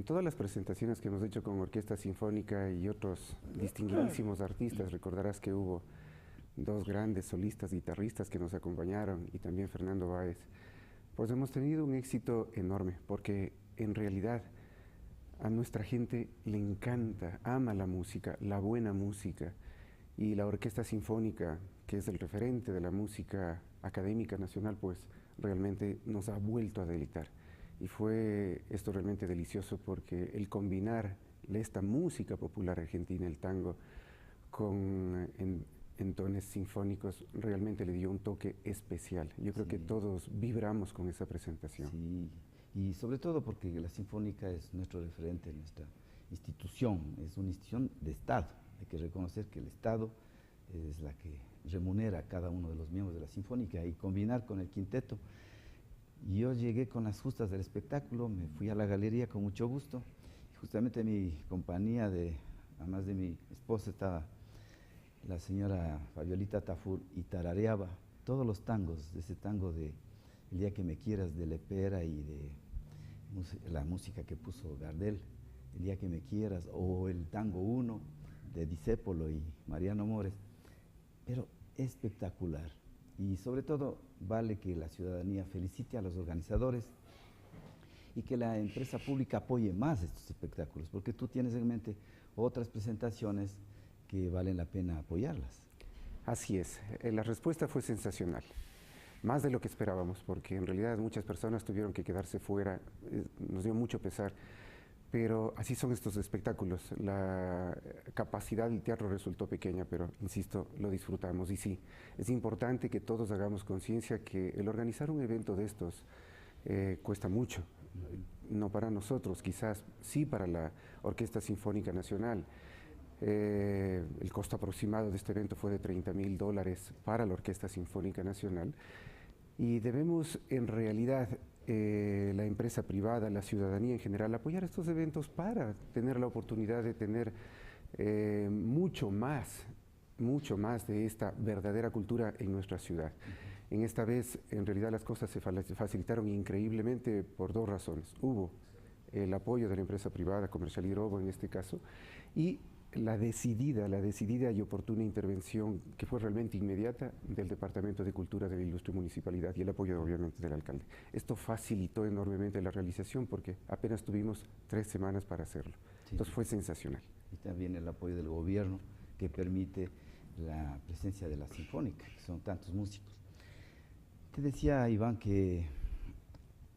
todas las presentaciones que hemos hecho con Orquesta Sinfónica y otros distinguidísimos artistas, recordarás que hubo dos grandes solistas guitarristas que nos acompañaron y también Fernando Báez, pues hemos tenido un éxito enorme, porque en realidad a nuestra gente le encanta, ama la música, la buena música, y la Orquesta Sinfónica, que es el referente de la música académica nacional, pues realmente nos ha vuelto a deleitar. Y fue esto realmente delicioso, porque el combinar esta música popular argentina, el tango, en tones sinfónicos, realmente le dio un toque especial. Yo creo que todos vibramos con esa presentación. Sí, y sobre todo porque la Sinfónica es nuestro referente, nuestra institución, es una institución de Estado. Hay que reconocer que el Estado es la que remunera a cada uno de los miembros de la Sinfónica, y combinar con el quinteto. Yo llegué con las justas del espectáculo, me fui a la galería con mucho gusto, y justamente mi compañía, además de mi esposa, estaba la señora Fabiolita Tafur, y tarareaba todos los tangos, de ese tango de El día que me quieras, de Lepera, y de la música que puso Gardel, El día que me quieras, o el tango 1 de Discépolo y Mariano Mores, pero espectacular. Y sobre todo vale que la ciudadanía felicite a los organizadores y que la empresa pública apoye más estos espectáculos, porque tú tienes en mente otras presentaciones que valen la pena apoyarlas. Así es, la respuesta fue sensacional, más de lo que esperábamos, porque en realidad muchas personas tuvieron que quedarse fuera, nos dio mucho pesar, pero así son estos espectáculos. La capacidad del teatro resultó pequeña, pero insisto, lo disfrutamos. Y sí, es importante que todos hagamos conciencia que el organizar un evento de estos cuesta mucho, no para nosotros, quizás sí para la Orquesta Sinfónica Nacional. El costo aproximado de este evento fue de $30.000 para la Orquesta Sinfónica Nacional, y debemos en realidad, la empresa privada, la ciudadanía en general, apoyar estos eventos para tener la oportunidad de tener mucho más de esta verdadera cultura en nuestra ciudad. En esta vez, en realidad, las cosas se facilitaron increíblemente por dos razones. Hubo el apoyo de la empresa privada, Comercial Hidrobo en este caso, y la decidida y oportuna intervención, que fue realmente inmediata, del Departamento de Cultura de la Ilustre Municipalidad, y el apoyo obviamente del alcalde. Esto facilitó enormemente la realización, porque apenas tuvimos 3 semanas para hacerlo. Sí. Entonces fue sensacional. Y también el apoyo del gobierno, que permite la presencia de la Sinfónica, que son tantos músicos. Te decía, Iván, que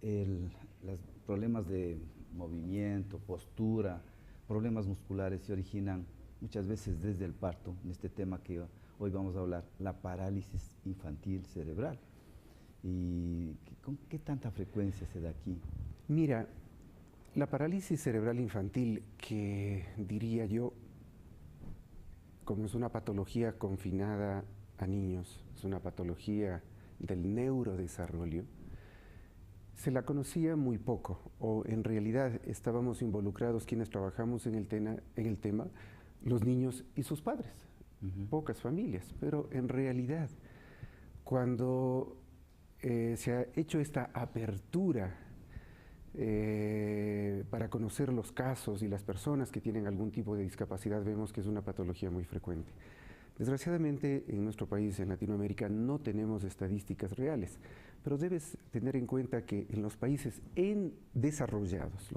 los problemas de movimiento, postura, problemas musculares se originan muchas veces desde el parto, en este tema que hoy vamos a hablar, la parálisis infantil cerebral. ¿Y con qué tanta frecuencia se da aquí? Mira, la parálisis cerebral infantil, que diría yo, como es una patología confinada a niños, es una patología del neurodesarrollo, se la conocía muy poco, o en realidad estábamos involucrados quienes trabajamos en el tema, los niños y sus padres, pocas familias, pero en realidad cuando se ha hecho esta apertura para conocer los casos y las personas que tienen algún tipo de discapacidad, vemos que es una patología muy frecuente. Desgraciadamente, en nuestro país, en Latinoamérica, no tenemos estadísticas reales, pero debes tener en cuenta que en los países desarrollados,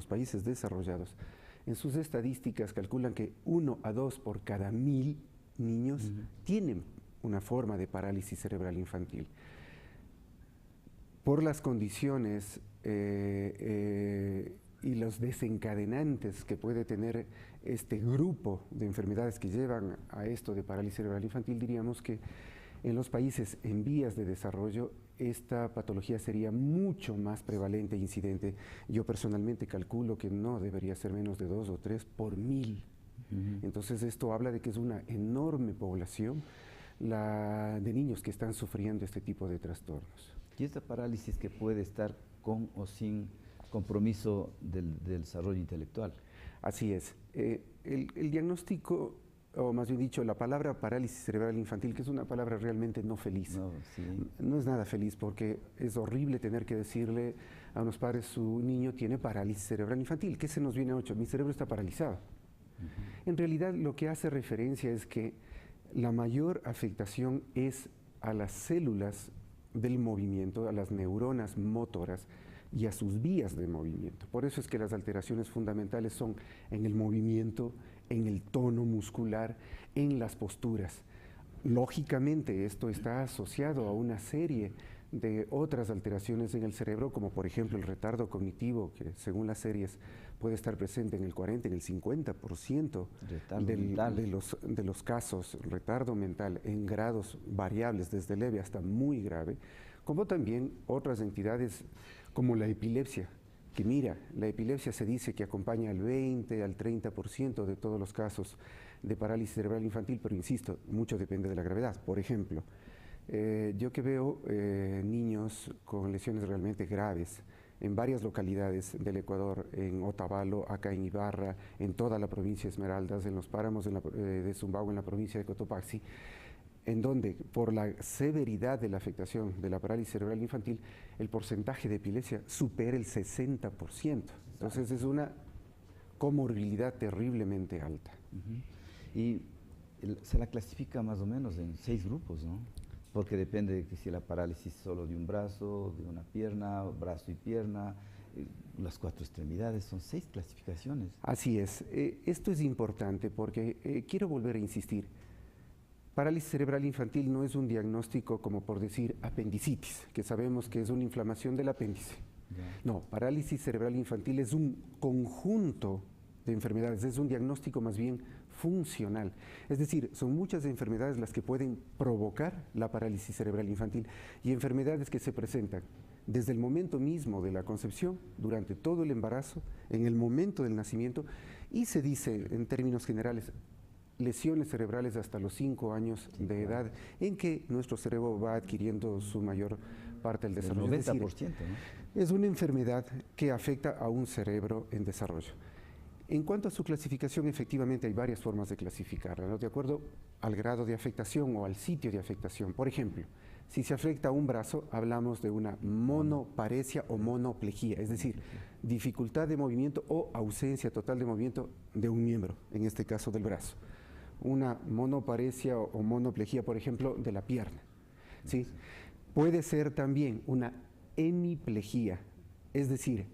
en sus estadísticas calculan que 1 a 2 por cada 1000 niños tienen una forma de parálisis cerebral infantil. Por las condiciones y los desencadenantes que puede tener este grupo de enfermedades que llevan a esto de parálisis cerebral infantil, diríamos que en los países en vías de desarrollo esta patología sería mucho más prevalente e incidente. Yo personalmente calculo que no debería ser menos de 2 o 3 por 1000. Entonces esto habla de que es una enorme población de niños que están sufriendo este tipo de trastornos. Y esta parálisis que puede estar con o sin compromiso del desarrollo intelectual. Así es. El diagnóstico, o más bien dicho, la palabra parálisis cerebral infantil, que es una palabra realmente no feliz. No es nada feliz, porque es horrible tener que decirle a unos padres, su niño tiene parálisis cerebral infantil. ¿Qué se nos viene a ocho? Mi cerebro está paralizado. En realidad lo que hace referencia es que la mayor afectación es a las células del movimiento, a las neuronas motoras y a sus vías de movimiento. Por eso es que las alteraciones fundamentales son en el movimiento, en el tono muscular, en las posturas. Lógicamente esto está asociado a una serie de otras alteraciones en el cerebro, como por ejemplo el retardo cognitivo, que según las series puede estar presente en el 40, en el 50% de los casos, retardo mental en grados variables, desde leve hasta muy grave, como también otras entidades como la epilepsia, que mira, la epilepsia se dice que acompaña al 20, al 30% de todos los casos de parálisis cerebral infantil, pero insisto, mucho depende de la gravedad. Por ejemplo, yo que veo niños con lesiones realmente graves en varias localidades del Ecuador, en Otavalo, acá en Ibarra, en toda la provincia de Esmeraldas, en los páramos de Zumbau, en la provincia de Cotopaxi, en donde por la severidad de la afectación de la parálisis cerebral infantil, el porcentaje de epilepsia supera el 60%. Entonces es una comorbilidad terriblemente alta. Y se la clasifica más o menos en 6 grupos, ¿no? Porque depende de que si la parálisis solo de un brazo, de una pierna, brazo y pierna, las 4 extremidades, son 6 clasificaciones. Así es. Esto es importante porque quiero volver a insistir. Parálisis cerebral infantil no es un diagnóstico como por decir apendicitis, que sabemos que es una inflamación del apéndice. No, parálisis cerebral infantil es un conjunto de enfermedades, es un diagnóstico más bien funcional. Es decir, son muchas enfermedades las que pueden provocar la parálisis cerebral infantil y enfermedades que se presentan desde el momento mismo de la concepción, durante todo el embarazo, en el momento del nacimiento, y se dice en términos generales, lesiones cerebrales hasta los 5 años de edad, en que nuestro cerebro va adquiriendo su mayor parte del desarrollo. El 90%, es decir, ¿no? Es una enfermedad que afecta a un cerebro en desarrollo. En cuanto a su clasificación, efectivamente hay varias formas de clasificarla, ¿no? De acuerdo al grado de afectación o al sitio de afectación. Por ejemplo, si se afecta a un brazo, hablamos de una monoparesia o monoplejía, es decir, dificultad de movimiento o ausencia total de movimiento de un miembro, en este caso del brazo. Una monoparesia o monoplejía, por ejemplo, de la pierna, ¿sí? Puede ser también una hemiplejía, es decir,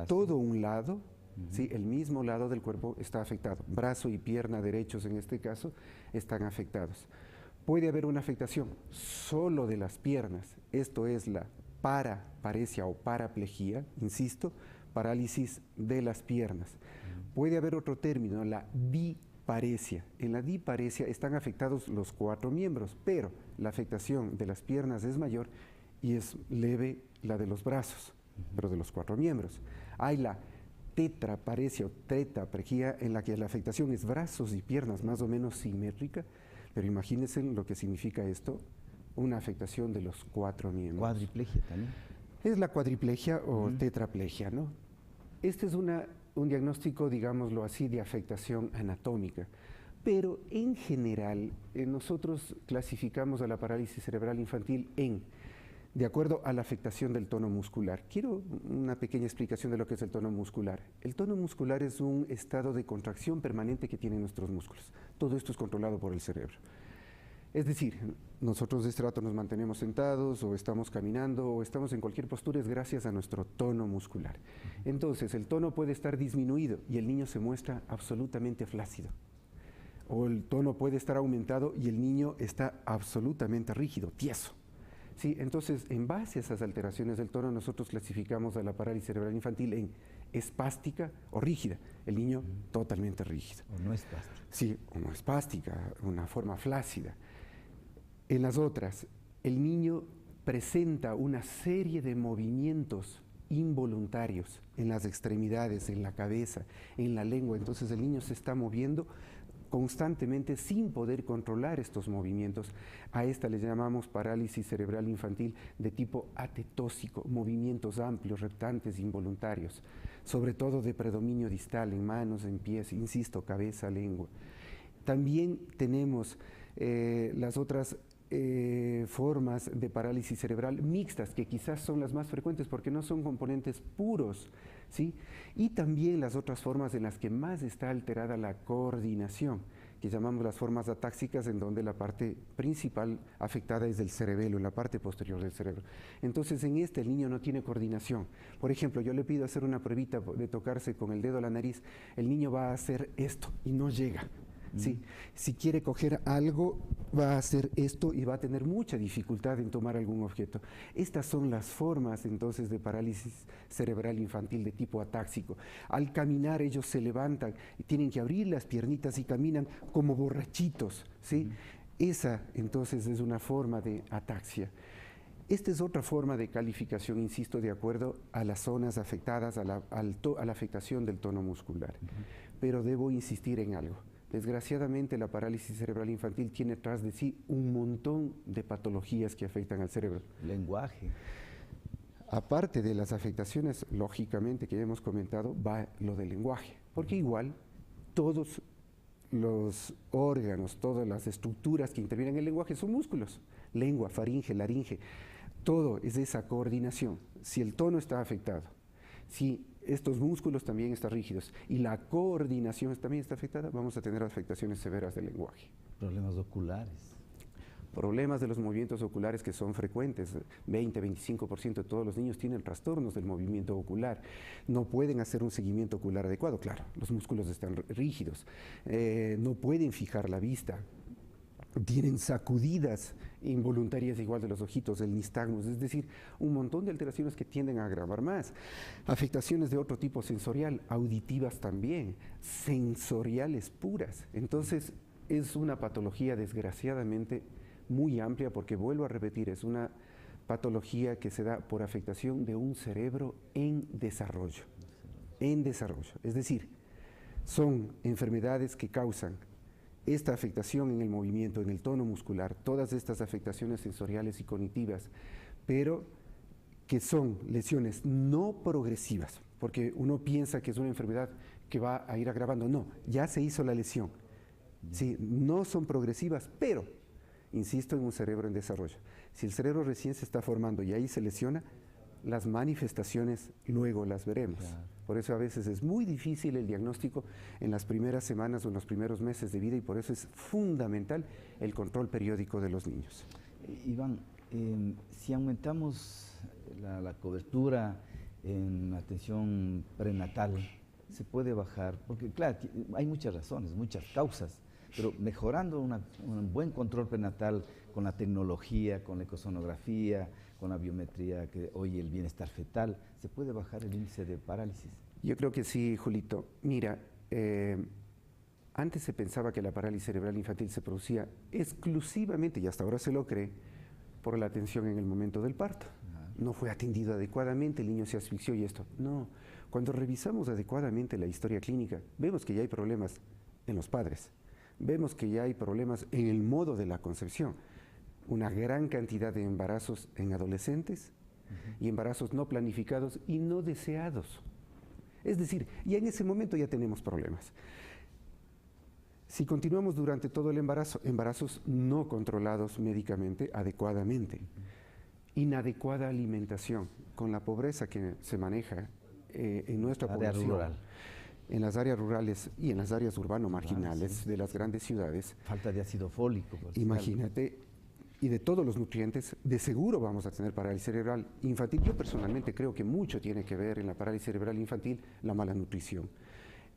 todo un lado, ¿sí? El mismo lado del cuerpo está afectado. Brazo y pierna derechos, en este caso, están afectados. Puede haber una afectación solo de las piernas, esto es la paraparesia o paraplejía, insisto, parálisis de las piernas. Puede haber otro término, la diparesia. En la diparesia están afectados los 4 miembros, pero la afectación de las piernas es mayor y es leve la de los brazos, pero de los 4 miembros. Hay la tetraparesia o tetraplejía, en la que la afectación es brazos y piernas más o menos simétrica, pero imagínense lo que significa esto, una afectación de los 4 miembros. Cuadriplegia también. Es la cuadriplegia o tetraplegia, ¿no? Este es un diagnóstico, digámoslo así, de afectación anatómica, pero en general nosotros clasificamos a la parálisis cerebral infantil de acuerdo a la afectación del tono muscular. Quiero una pequeña explicación de lo que es el tono muscular. El tono muscular es un estado de contracción permanente que tienen nuestros músculos. Todo esto es controlado por el cerebro. Es decir, nosotros de este rato nos mantenemos sentados o estamos caminando o estamos en cualquier postura, es gracias a nuestro tono muscular. Entonces, el tono puede estar disminuido y el niño se muestra absolutamente flácido. O el tono puede estar aumentado y el niño está absolutamente rígido, tieso. Sí, entonces, en base a esas alteraciones del tono, nosotros clasificamos a la parálisis cerebral infantil en espástica o rígida. El niño totalmente rígido. O no espástica. Sí, o no espástica, una forma flácida. En las otras, el niño presenta una serie de movimientos involuntarios en las extremidades, en la cabeza, en la lengua. Entonces el niño se está moviendo constantemente sin poder controlar estos movimientos. A esta le llamamos parálisis cerebral infantil de tipo atetósico, movimientos amplios, reptantes, involuntarios, sobre todo de predominio distal, en manos, en pies, insisto, cabeza, lengua. También tenemos las otras formas de parálisis cerebral mixtas, que quizás son las más frecuentes porque no son componentes puros, ¿sí? Y también las otras formas en las que más está alterada la coordinación, que llamamos las formas atáxicas, en donde la parte principal afectada es el cerebelo, la parte posterior del cerebro. Entonces, en el niño no tiene coordinación. Por ejemplo, yo le pido hacer una pruebita de tocarse con el dedo a la nariz, el niño va a hacer esto y no llega. ¿Sí? Si quiere coger algo, va a hacer esto y va a tener mucha dificultad en tomar algún objeto. Estas son las formas entonces de parálisis cerebral infantil de tipo atáxico. Al caminar ellos se levantan, tienen que abrir las piernitas y caminan como borrachitos, ¿sí? Esa entonces es una forma de ataxia. Esta es otra forma de calificación, insisto, de acuerdo a las zonas afectadas, a la afectación del tono muscular. Pero debo insistir en algo. Desgraciadamente, la parálisis cerebral infantil tiene tras de sí un montón de patologías que afectan al cerebro. Lenguaje. Aparte de las afectaciones, lógicamente, que ya hemos comentado, va lo del lenguaje. Porque igual, todos los órganos, todas las estructuras que intervienen en el lenguaje son músculos. Lengua, faringe, laringe. Todo es esa coordinación. Si el tono está afectado, si estos músculos también están rígidos y la coordinación también está afectada, vamos a tener afectaciones severas del lenguaje. Problemas oculares. Problemas de los movimientos oculares que son frecuentes. 20-25% de todos los niños tienen trastornos del movimiento ocular. No pueden hacer un seguimiento ocular adecuado, claro, los músculos están rígidos. No pueden fijar la vista. Tienen sacudidas involuntarias igual de los ojitos, el nistagmus, es decir, un montón de alteraciones que tienden a agravar más. Afectaciones de otro tipo sensorial, auditivas también, sensoriales puras. Entonces, es una patología desgraciadamente muy amplia porque, vuelvo a repetir, es una patología que se da por afectación de un cerebro en desarrollo. En desarrollo, es decir, son enfermedades que causan esta afectación en el movimiento, en el tono muscular, todas estas afectaciones sensoriales y cognitivas, pero que son lesiones no progresivas, porque uno piensa que es una enfermedad que va a ir agravando. No, ya se hizo la lesión. Sí, no son progresivas, pero, insisto, en un cerebro en desarrollo. Si el cerebro recién se está formando y ahí se lesiona, las manifestaciones luego las veremos. Claro. Por eso a veces es muy difícil el diagnóstico en las primeras semanas o en los primeros meses de vida, y por eso es fundamental el control periódico de los niños. Iván, si aumentamos la cobertura en atención prenatal, se puede bajar, porque claro, hay muchas razones, muchas causas, pero mejorando un buen control prenatal con la tecnología, con la ecosonografía, con la biometría, que hoy el bienestar fetal, ¿se puede bajar el índice de parálisis? Yo creo que sí, Julito. Mira, antes se pensaba que la parálisis cerebral infantil se producía exclusivamente, y hasta ahora se lo cree, por la atención en el momento del parto. No fue atendido adecuadamente, el niño se asfixió y esto. No, cuando revisamos adecuadamente la historia clínica, vemos que ya hay problemas en los padres, vemos que ya hay problemas en el modo de la concepción. Una gran cantidad de embarazos en adolescentes y embarazos no planificados y no deseados. Es decir, ya en ese momento ya tenemos problemas. Si continuamos durante todo el embarazo, embarazos no controlados médicamente adecuadamente, inadecuada alimentación, con la pobreza que se maneja en nuestra población, rural, en las áreas rurales y en las áreas urbano-marginales de las grandes ciudades. Falta de ácido fólico. Imagínate, y de todos los nutrientes, de seguro vamos a tener parálisis cerebral infantil. Yo personalmente creo que mucho tiene que ver en la parálisis cerebral infantil la mala nutrición.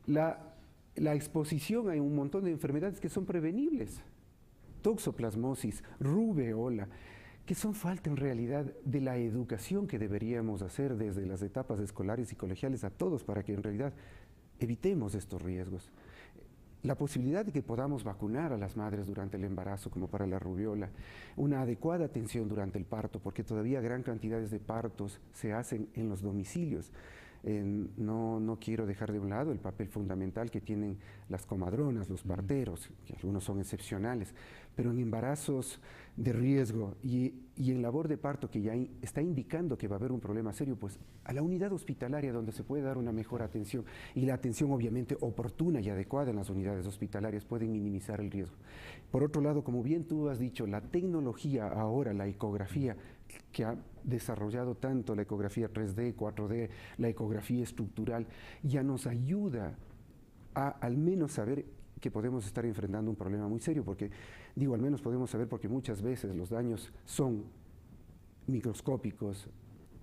La exposición a un montón de enfermedades que son prevenibles, toxoplasmosis, rubeola, que son falta en realidad de la educación que deberíamos hacer desde las etapas escolares y colegiales a todos para que en realidad evitemos estos riesgos. La posibilidad de que podamos vacunar a las madres durante el embarazo, como para la rubiola, una adecuada atención durante el parto, porque todavía gran cantidades de partos se hacen en los domicilios. No quiero dejar de un lado el papel fundamental que tienen las comadronas, los parteros, que algunos son excepcionales, pero en embarazos de riesgo y en labor de parto que ya está indicando que va a haber un problema serio, pues a la unidad hospitalaria donde se puede dar una mejor atención, y la atención obviamente oportuna y adecuada en las unidades hospitalarias pueden minimizar el riesgo. Por otro lado, como bien tú has dicho, la tecnología ahora, la ecografía, que ha desarrollado tanto la ecografía 3D, 4D, la ecografía estructural, ya nos ayuda a al menos saber que podemos estar enfrentando un problema muy serio, porque digo, al menos podemos saber porque muchas veces los daños son microscópicos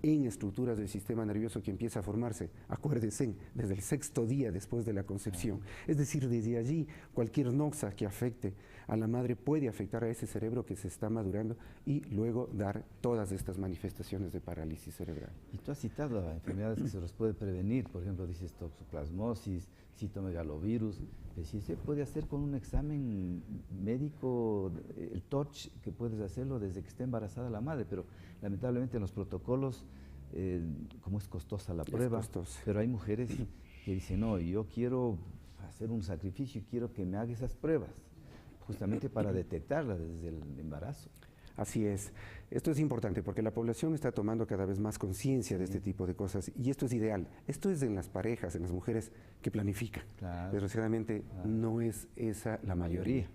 en estructuras del sistema nervioso que empieza a formarse, acuérdense, desde el 6º día después de la concepción. Es decir, desde allí cualquier noxa que afecte a la madre puede afectar a ese cerebro que se está madurando y luego dar todas estas manifestaciones de parálisis cerebral. Y tú has citado a enfermedades que se los puede prevenir, por ejemplo, dices toxoplasmosis, citomegalovirus, si se puede hacer con un examen médico, el TORCH, que puedes hacerlo desde que está embarazada la madre, pero lamentablemente en los protocolos, como es costosa la prueba, pero hay mujeres que dicen, no, yo quiero hacer un sacrificio y quiero que me haga esas pruebas, justamente para detectarla desde el embarazo. Así es. Esto es importante porque la población está tomando cada vez más conciencia de este tipo de cosas y esto es ideal. Esto es en las parejas, en las mujeres que planifican. Claro. Desgraciadamente no es esa la mayoría.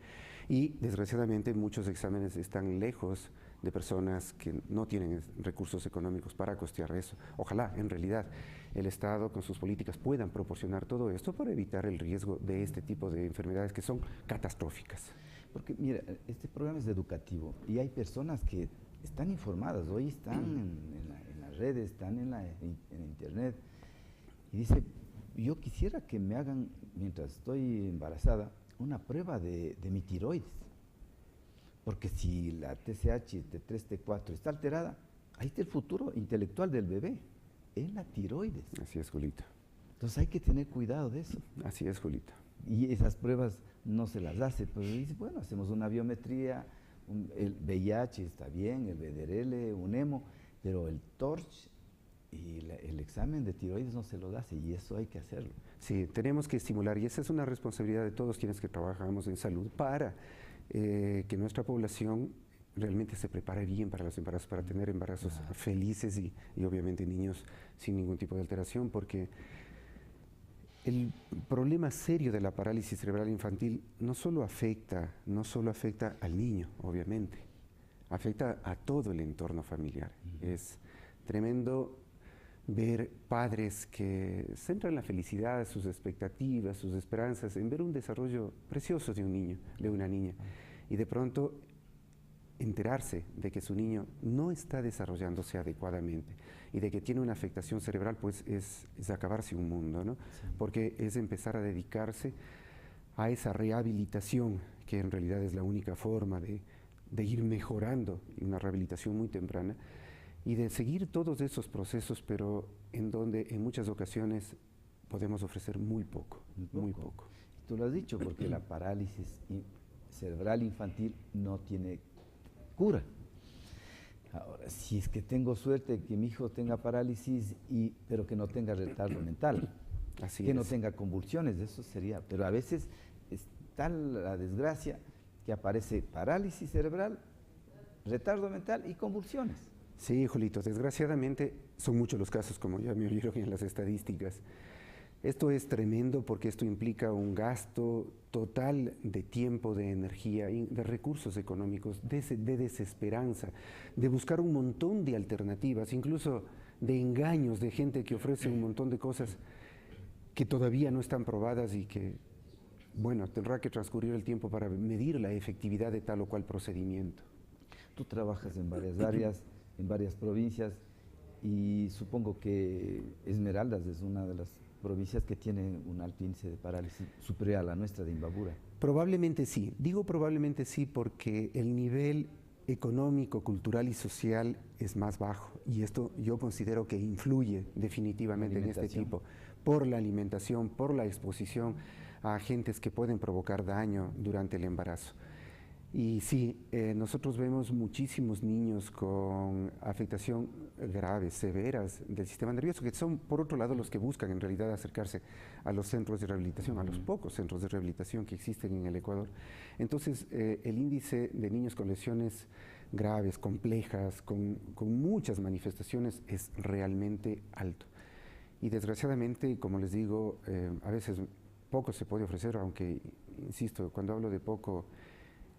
Y desgraciadamente muchos exámenes están lejos de personas que no tienen recursos económicos para costear eso. Ojalá, en realidad, el Estado con sus políticas puedan proporcionar todo esto para evitar el riesgo de este tipo de enfermedades que son catastróficas. Porque mira, este programa es educativo y hay personas que están informadas, hoy están en las redes, están en internet, y dice, yo quisiera que me hagan, mientras estoy embarazada, una prueba de mi tiroides, porque si la TSH, T3, T4 está alterada, ahí está el futuro intelectual del bebé, es la tiroides. Así es, Julito. Entonces hay que tener cuidado de eso. Así es, Julito. Y esas pruebas no se las hace, pero dice, bueno, hacemos una biometría, el VIH está bien, el VDRL, un hemo, pero el TORCH y el examen de tiroides no se lo hace y eso hay que hacerlo. Sí, tenemos que estimular y esa es una responsabilidad de todos quienes que trabajamos en salud para que nuestra población realmente se prepare bien para los embarazos, para tener embarazos felices y obviamente niños sin ningún tipo de alteración, porque el problema serio de la parálisis cerebral infantil no solo afecta al niño, obviamente, afecta a todo el entorno familiar. Es tremendo ver padres que centran la felicidad, sus expectativas, sus esperanzas en ver un desarrollo precioso de un niño, de una niña, y de pronto enterarse de que su niño no está desarrollándose adecuadamente y de que tiene una afectación cerebral, pues es acabarse un mundo, ¿no? Sí. Porque es empezar a dedicarse a esa rehabilitación, que en realidad es la única forma de ir mejorando, una rehabilitación muy temprana, y de seguir todos esos procesos, pero en donde en muchas ocasiones podemos ofrecer muy poco. Muy poco. Tú lo has dicho, porque la parálisis cerebral infantil no tiene cura. Ahora, si es que tengo suerte que mi hijo tenga parálisis, pero que no tenga retardo mental, que no tenga convulsiones, eso sería, pero a veces está la desgracia que aparece parálisis cerebral, retardo mental y convulsiones. Sí, Julito, desgraciadamente son muchos los casos, como ya me oyeron en las estadísticas. Esto es tremendo porque esto implica un gasto total de tiempo, de energía, de recursos económicos, de desesperanza, de buscar un montón de alternativas, incluso de engaños de gente que ofrece un montón de cosas que todavía no están probadas y que, bueno, tendrá que transcurrir el tiempo para medir la efectividad de tal o cual procedimiento. Tú trabajas en varias áreas, en varias provincias, y supongo que Esmeraldas es una de las provincias que tienen un alto índice de parálisis superior a la nuestra de Imbabura. Probablemente sí. Digo probablemente sí porque el nivel económico, cultural y social es más bajo y esto yo considero que influye definitivamente en este tipo por la alimentación, por la exposición a agentes que pueden provocar daño durante el embarazo. Y sí, nosotros vemos muchísimos niños con afectación graves, severas del sistema nervioso, que son, por otro lado, los que buscan en realidad acercarse a los centros de rehabilitación, a los pocos centros de rehabilitación que existen en el Ecuador. Entonces, el índice de niños con lesiones graves, complejas, con muchas manifestaciones, es realmente alto. Y desgraciadamente, como les digo, a veces poco se puede ofrecer, aunque, insisto, cuando hablo de poco,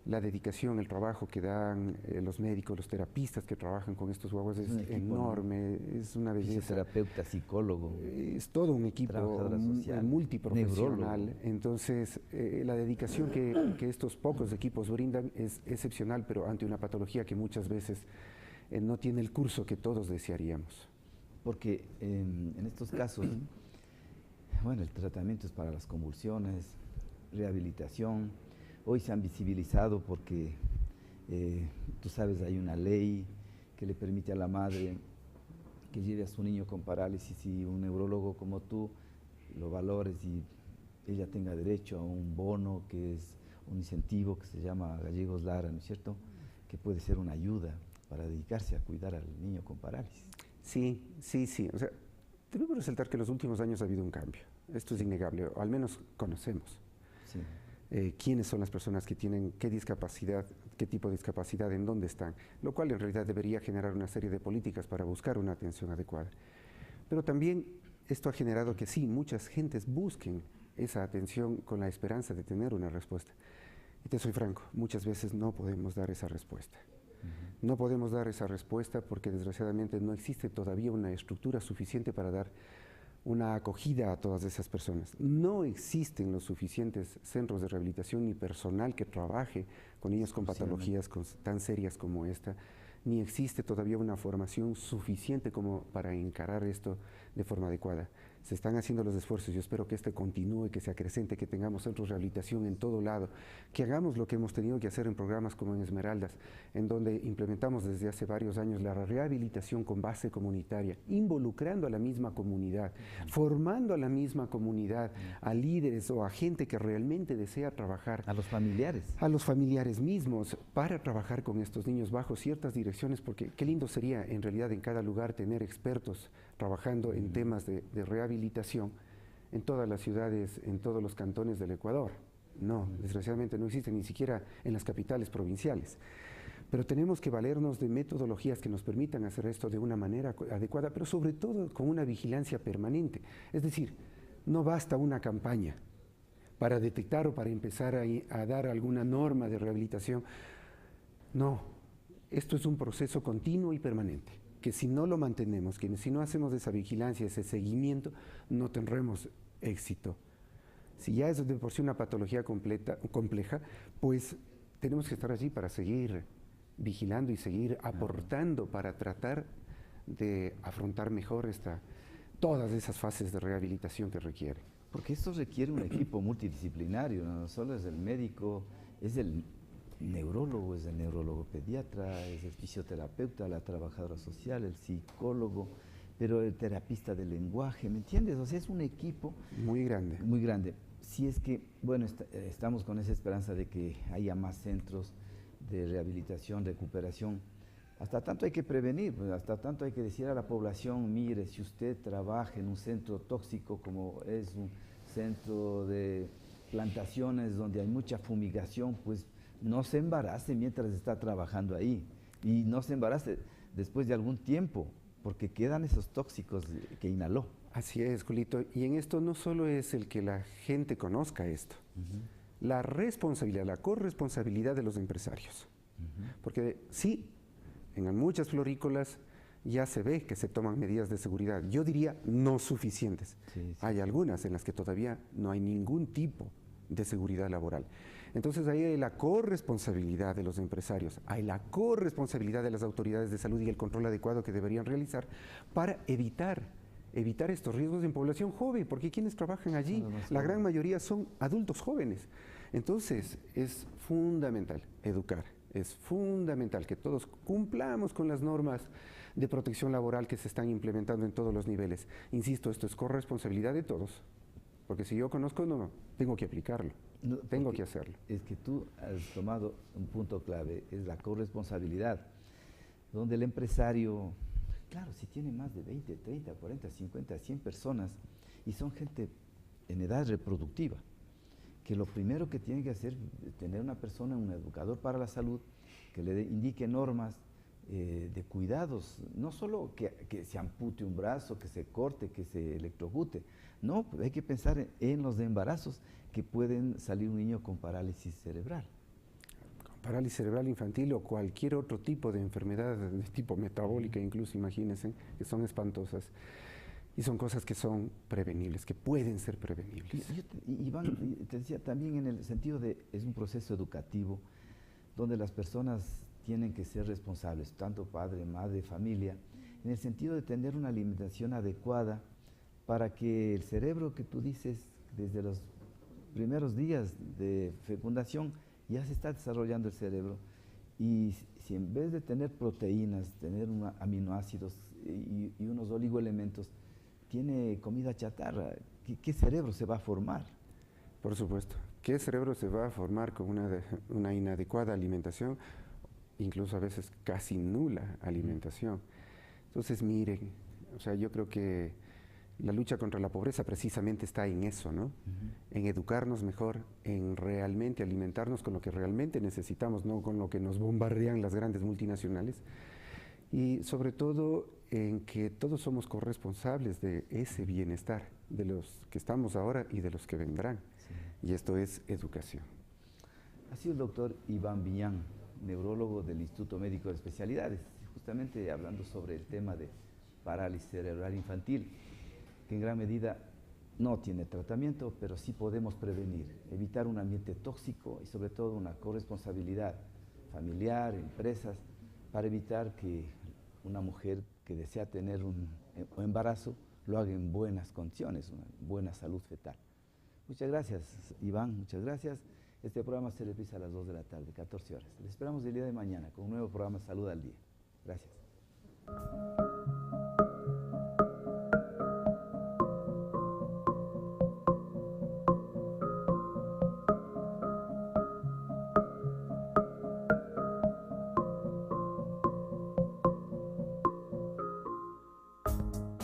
la dedicación, el trabajo que dan los médicos, los terapistas que trabajan con estos guaguas es un equipo, enorme, ¿no? Es una belleza. Fisioterapeuta, psicólogo. Es todo un equipo multiprofesional. Neurólogo. Entonces, la dedicación que estos pocos equipos brindan es excepcional, pero ante una patología que muchas veces no tiene el curso que todos desearíamos. Porque en estos casos, bueno, el tratamiento es para las convulsiones, rehabilitación. Hoy se han visibilizado porque, tú sabes, hay una ley que le permite a la madre que lleve a su niño con parálisis y un neurólogo como tú lo valores y ella tenga derecho a un bono que es un incentivo que se llama Gallegos Lara, ¿no es cierto? Que puede ser una ayuda para dedicarse a cuidar al niño con parálisis. Sí, sí, sí. O sea, debemos resaltar que en los últimos años ha habido un cambio. Esto es innegable, o al menos conocemos. Sí. Quiénes son las personas que tienen qué discapacidad, qué tipo de discapacidad, en dónde están, lo cual en realidad debería generar una serie de políticas para buscar una atención adecuada. Pero también esto ha generado que sí, muchas gentes busquen esa atención con la esperanza de tener una respuesta. Y te soy franco, muchas veces no podemos dar esa respuesta. No podemos dar esa respuesta porque desgraciadamente no existe todavía una estructura suficiente para dar una acogida a todas esas personas. No existen los suficientes centros de rehabilitación ni personal que trabaje con niños con patologías tan serias como esta, ni existe todavía una formación suficiente como para encarar esto de forma adecuada. Se están haciendo los esfuerzos, yo espero que este continúe, que se acrecente, que tengamos centros de rehabilitación en todo lado, que hagamos lo que hemos tenido que hacer en programas como en Esmeraldas, en donde implementamos desde hace varios años la rehabilitación con base comunitaria, involucrando a la misma comunidad, formando a la misma comunidad, a líderes o a gente que realmente desea trabajar. A los familiares. A los familiares mismos, para trabajar con estos niños bajo ciertas direcciones, porque qué lindo sería en realidad en cada lugar tener expertos trabajando en temas de rehabilitación en todas las ciudades, en todos los cantones del Ecuador. No, desgraciadamente no existen ni siquiera en las capitales provinciales. Pero tenemos que valernos de metodologías que nos permitan hacer esto de una manera adecuada, pero sobre todo con una vigilancia permanente. Es decir, no basta una campaña para detectar o para empezar a dar alguna norma de rehabilitación. No, esto es un proceso continuo y permanente, que si no lo mantenemos, que si no hacemos esa vigilancia, ese seguimiento, no tendremos éxito. Si ya es de por sí una patología compleja, pues tenemos que estar allí para seguir vigilando y seguir aportando para tratar de afrontar mejor todas esas fases de rehabilitación que requiere. Porque esto requiere un equipo multidisciplinario, no solo es el médico, es el neurólogo, es el neurólogo pediatra, es el fisioterapeuta, la trabajadora social, el psicólogo, pero el terapista del lenguaje, ¿me entiendes? O sea, es un equipo muy grande. Muy grande. Si es que, bueno, estamos con esa esperanza de que haya más centros de rehabilitación, recuperación. Hasta tanto hay que prevenir, pues, hasta tanto hay que decir a la población, mire, si usted trabaja en un centro tóxico como es un centro de plantaciones donde hay mucha fumigación, pues no se embarace mientras está trabajando ahí y no se embarace después de algún tiempo, porque quedan esos tóxicos que inhaló. Así es, Julito, y en esto no solo es el que la gente conozca esto, la responsabilidad, la corresponsabilidad de los empresarios, porque sí, en muchas florícolas ya se ve que se toman medidas de seguridad, yo diría no suficientes. Sí. Hay algunas en las que todavía no hay ningún tipo de seguridad laboral. Entonces ahí hay la corresponsabilidad de los empresarios, hay la corresponsabilidad de las autoridades de salud y el control adecuado que deberían realizar para evitar estos riesgos en población joven, porque quienes trabajan allí, la gran mayoría son adultos jóvenes. Entonces es fundamental educar, es fundamental que todos cumplamos con las normas de protección laboral que se están implementando en todos los niveles. Insisto, esto es corresponsabilidad de todos, porque si yo conozco, no, tengo que aplicarlo. No, tengo que hacerlo. Es que tú has tomado un punto clave, es la corresponsabilidad, donde el empresario, claro, si tiene más de 20, 30, 40, 50, 100 personas y son gente en edad reproductiva, que lo primero que tiene que hacer es tener una persona, un educador para la salud, que le indique normas de cuidados, no solo que se ampute un brazo, que se corte, que se electrocute, no, pues hay que pensar en los embarazos que pueden salir un niño con parálisis cerebral. Parálisis cerebral infantil o cualquier otro tipo de enfermedad de tipo metabólica, incluso, imagínense, que son espantosas. Y son cosas que son prevenibles, que pueden ser prevenibles. Iván, te decía también en el sentido de, es un proceso educativo donde las personas tienen que ser responsables, tanto padre, madre, familia, en el sentido de tener una alimentación adecuada para que el cerebro que tú dices desde los primeros días de fecundación ya se está desarrollando el cerebro, y si en vez de tener proteínas, tener aminoácidos y unos oligoelementos, tiene comida chatarra, ¿qué cerebro se va a formar? Por supuesto. ¿Qué cerebro se va a formar con una inadecuada alimentación? Incluso a veces casi nula alimentación. Entonces, miren, o sea, yo creo que la lucha contra la pobreza precisamente está en eso, ¿no? En educarnos mejor, en realmente alimentarnos con lo que realmente necesitamos, no con lo que nos bombardean las grandes multinacionales. Y sobre todo en que todos somos corresponsables de ese bienestar, de los que estamos ahora y de los que vendrán. Sí. Y esto es educación. Ha sido el doctor Iván Viñán, neurólogo del Instituto Médico de Especialidades, justamente hablando sobre el tema de parálisis cerebral infantil, que en gran medida no tiene tratamiento, pero sí podemos prevenir, evitar un ambiente tóxico y sobre todo una corresponsabilidad familiar, empresas, para evitar que una mujer que desea tener un embarazo lo haga en buenas condiciones, una buena salud fetal. Muchas gracias, Iván, muchas gracias. Este programa se repite a las 2 de la tarde, 14 horas. Les esperamos el día de mañana con un nuevo programa Salud al Día. Gracias.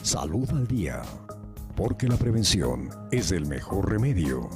Salud al Día, porque la prevención es el mejor remedio.